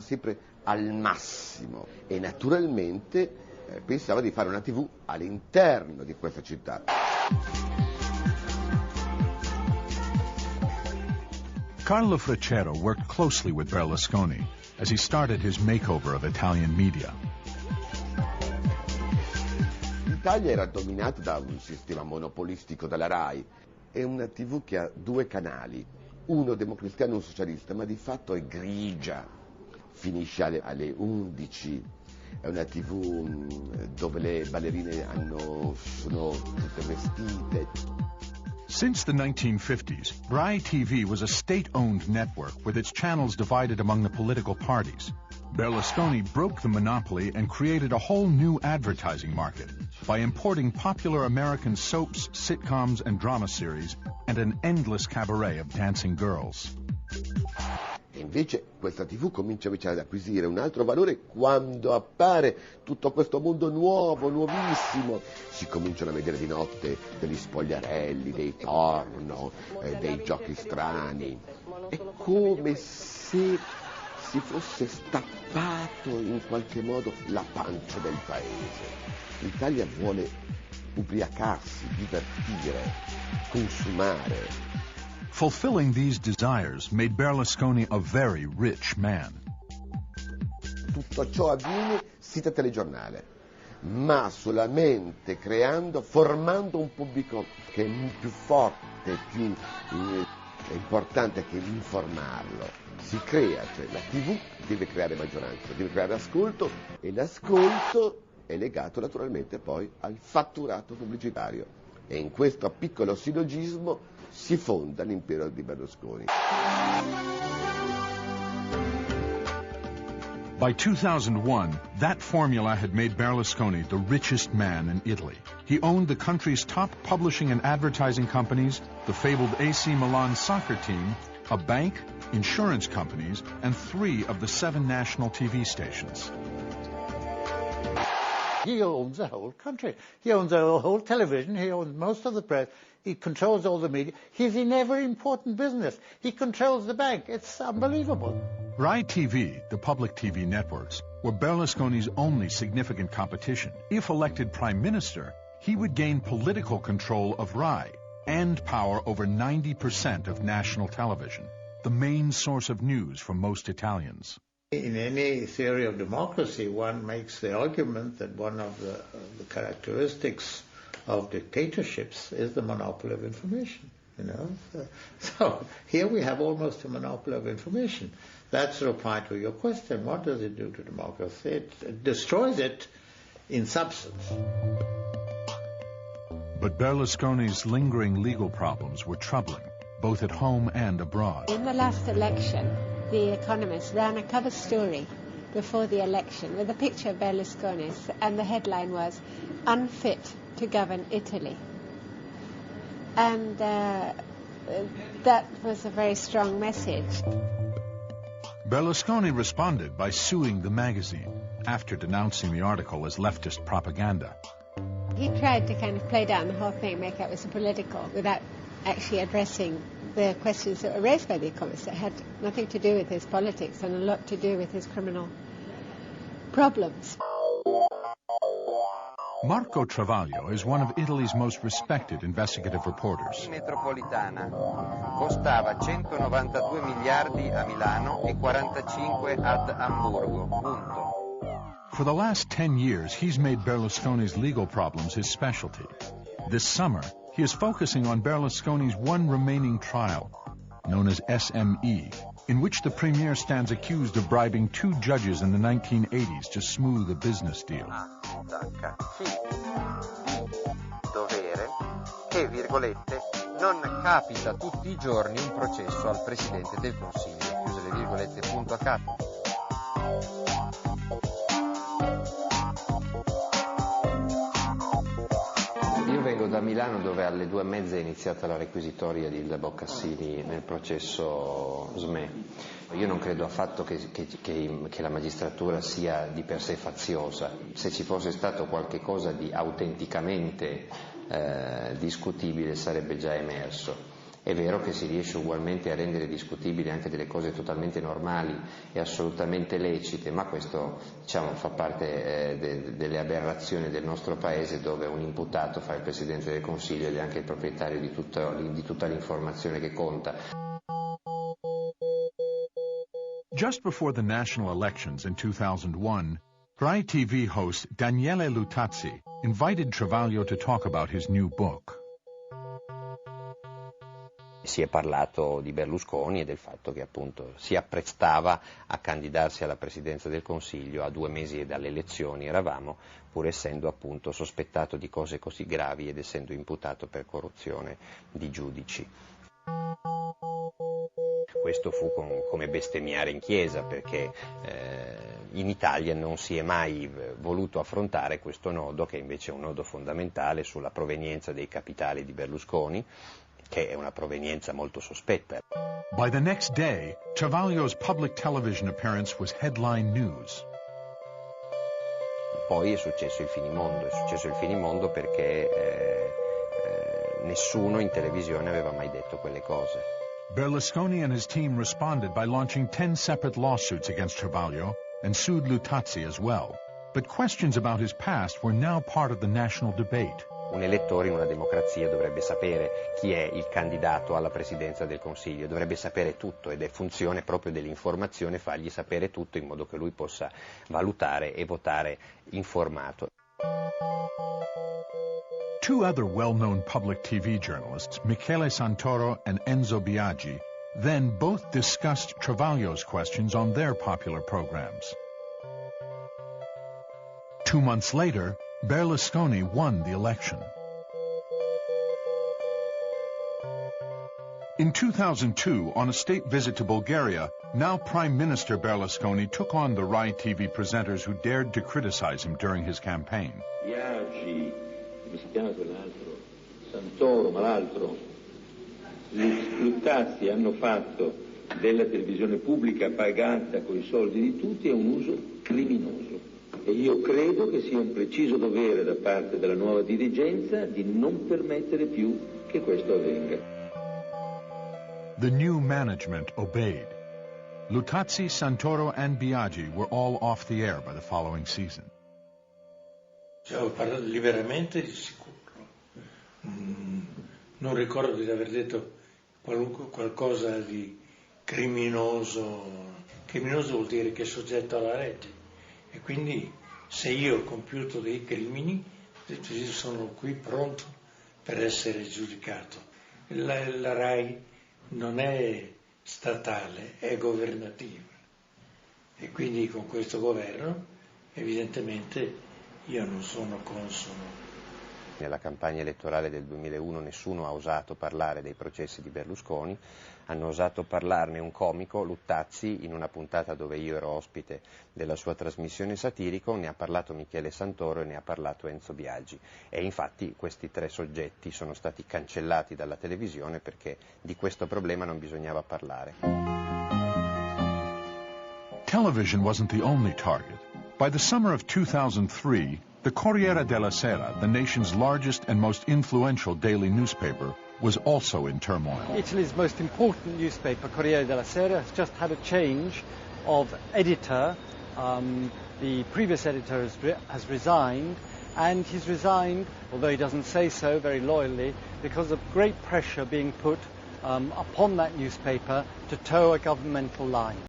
sempre al massimo e naturalmente pensava di fare una TV all'interno di questa città. Carlo Freccero worked closely with Berlusconi as he started his makeover of Italian media. L'Italia era dominata da un sistema monopolistico dalla RAI. È una TV che ha due canali, uno democristiano e uno socialista, ma di fatto è grigia. Finisce alle 11, è una TV dove le ballerine sono tutte vestite. Since the 1950s, Rai TV was a state-owned network with its channels divided among the political parties. Berlusconi broke the monopoly and created a whole new advertising market by importing popular American soaps, sitcoms, and drama series, and an endless cabaret of dancing girls. E invece questa TV comincia invece ad acquisire un altro valore quando appare tutto questo mondo nuovo, nuovissimo. Si cominciano a vedere di notte degli spogliarelli, dei porno, dei giochi strani. È come se si fosse stappato in qualche modo la pancia del paese. L'Italia vuole ubriacarsi, divertire, consumare. Fulfilling these desires made Berlusconi a very rich man. Tutto ciò avviene senza telegiornale, ma solamente formando un pubblico che è più forte, più importante che informarlo. Si crea, cioè la TV deve creare maggioranza, deve creare ascolto e l'ascolto è legato naturalmente poi al fatturato pubblicitario. E in questo piccolo sillogismo si fonda l'impero di Berlusconi. By 2001, that formula had made Berlusconi the richest man in Italy. He owned the country's top publishing and advertising companies, the fabled AC Milan soccer team, a bank, insurance companies, and 3 of the 7 national TV stations. He owns the whole country. He owns the whole television. He owns most of the press. He controls all the media. He's in every important business. He controls the bank. It's unbelievable. Rai TV, the public TV networks, were Berlusconi's only significant competition. If elected prime minister, he would gain political control of Rai and power over 90% of national television, the main source of news for most Italians. In any theory of democracy, one makes the argument that one of the characteristics of dictatorships is the monopoly of information, you know. So here we have almost a monopoly of information. That's the reply to your question. What does it do to democracy? It destroys it in substance. But Berlusconi's lingering legal problems were troubling, both at home and abroad. In the last election, The Economist ran a cover story before the election with a picture of Berlusconi, and the headline was, "Unfit to govern Italy." And that was a very strong message. Berlusconi responded by suing the magazine after denouncing the article as leftist propaganda. He tried to kind of play down the whole thing, make it was political, without actually addressing the questions that were raised by The Economist that had nothing to do with his politics and a lot to do with his criminal problems. Marco Travaglio is one of Italy's most respected investigative reporters. Metropolitana costava 192 miliardi a Milano e 45 ad Amburgo. Punto. For the last 10 years, he's made Berlusconi's legal problems his specialty. This summer, he is focusing on Berlusconi's one remaining trial, known as SME, in which the premier stands accused of bribing 2 judges in the 1980s to smooth a business deal. Dovere che, virgolette, non capita tutti i giorni un processo al Presidente del Consiglio, chiuse le virgolette, punto a capo. Io vengo da Milano, dove alle 2:30 è iniziata la requisitoria di Ilda Boccassini nel processo SME. Io non credo affatto che la magistratura sia di per sé faziosa. Se ci fosse stato qualche cosa di autenticamente discutibile sarebbe già emerso. È vero che si riesce ugualmente a rendere discutibili anche delle cose totalmente normali e assolutamente lecite, ma questo fa parte delle aberrazioni del nostro paese, dove un imputato fa il Presidente del Consiglio ed è anche il proprietario di tutta l'informazione che conta. Just before the national elections in 2001, Rai TV host Daniele Luttazzi invited Travaglio to talk about his new book. Si è parlato di Berlusconi e del fatto che appunto si apprestava a candidarsi alla Presidenza del Consiglio a 2 mesi dalle elezioni, eravamo, pur essendo appunto sospettato di cose così gravi ed essendo imputato per corruzione di giudici. Questo fu come bestemmiare in chiesa, perché in Italia non si è mai voluto affrontare questo nodo, che invece è un nodo fondamentale sulla provenienza dei capitali di Berlusconi, che è una provenienza molto sospetta. By the next day, Travaglio's public television appearance was headline news. Poi è successo il finimondo perché nessuno in televisione aveva mai detto quelle cose. Berlusconi and his team responded by launching 10 separate lawsuits against Travaglio and sued Luttazzi as well. But questions about his past were now part of the national debate. Un elettore in una democrazia dovrebbe sapere chi è il candidato alla Presidenza del Consiglio, dovrebbe sapere tutto, ed è funzione proprio dell'informazione fargli sapere tutto in modo che lui possa valutare e votare informato. 2 other well-known public TV journalists, Michele Santoro and Enzo Biagi, then both discussed Travaglio's questions on their popular programs. 2 months later, Berlusconi won the election. In 2002, on a state visit to Bulgaria, now Prime Minister Berlusconi took on the Rai TV presenters who dared to criticize him during his campaign. Biagi, come si chiama quell'altro? Santoro, ma l'altro? Luttazzi hanno fatto della televisione pubblica pagata con i soldi di tutti un uso criminoso. E io credo che sia un preciso dovere da parte della nuova dirigenza di non permettere più che questo avvenga. The new management obeyed. Luttazzi, Santoro and Biagi were all off the air by the following season. Ho parlato liberamente di sicuro. Non ricordo di aver detto qualcosa di criminoso. Criminoso vuol dire che è soggetto alla legge. E quindi se io ho compiuto dei crimini, sono qui pronto per essere giudicato. La RAI non è statale, è governativa. E quindi con questo governo evidentemente io non sono consono. Nella campagna elettorale del 2001 nessuno ha osato parlare dei processi di Berlusconi, hanno osato parlarne un comico, Luttazzi, in una puntata dove io ero ospite della sua trasmissione satirico, ne ha parlato Michele Santoro e ne ha parlato Enzo Biagi. E infatti questi 3 soggetti sono stati cancellati dalla televisione perché di questo problema non bisognava parlare. Television wasn't the only target. By the summer of 2003, the Corriere della Sera, the nation's largest and most influential daily newspaper, was also in turmoil. Italy's most important newspaper, Corriere della Sera, has just had a change of editor. The previous editor has resigned, and he's resigned, although he doesn't say so very loyally, because of great pressure being put upon that newspaper to toe a governmental line.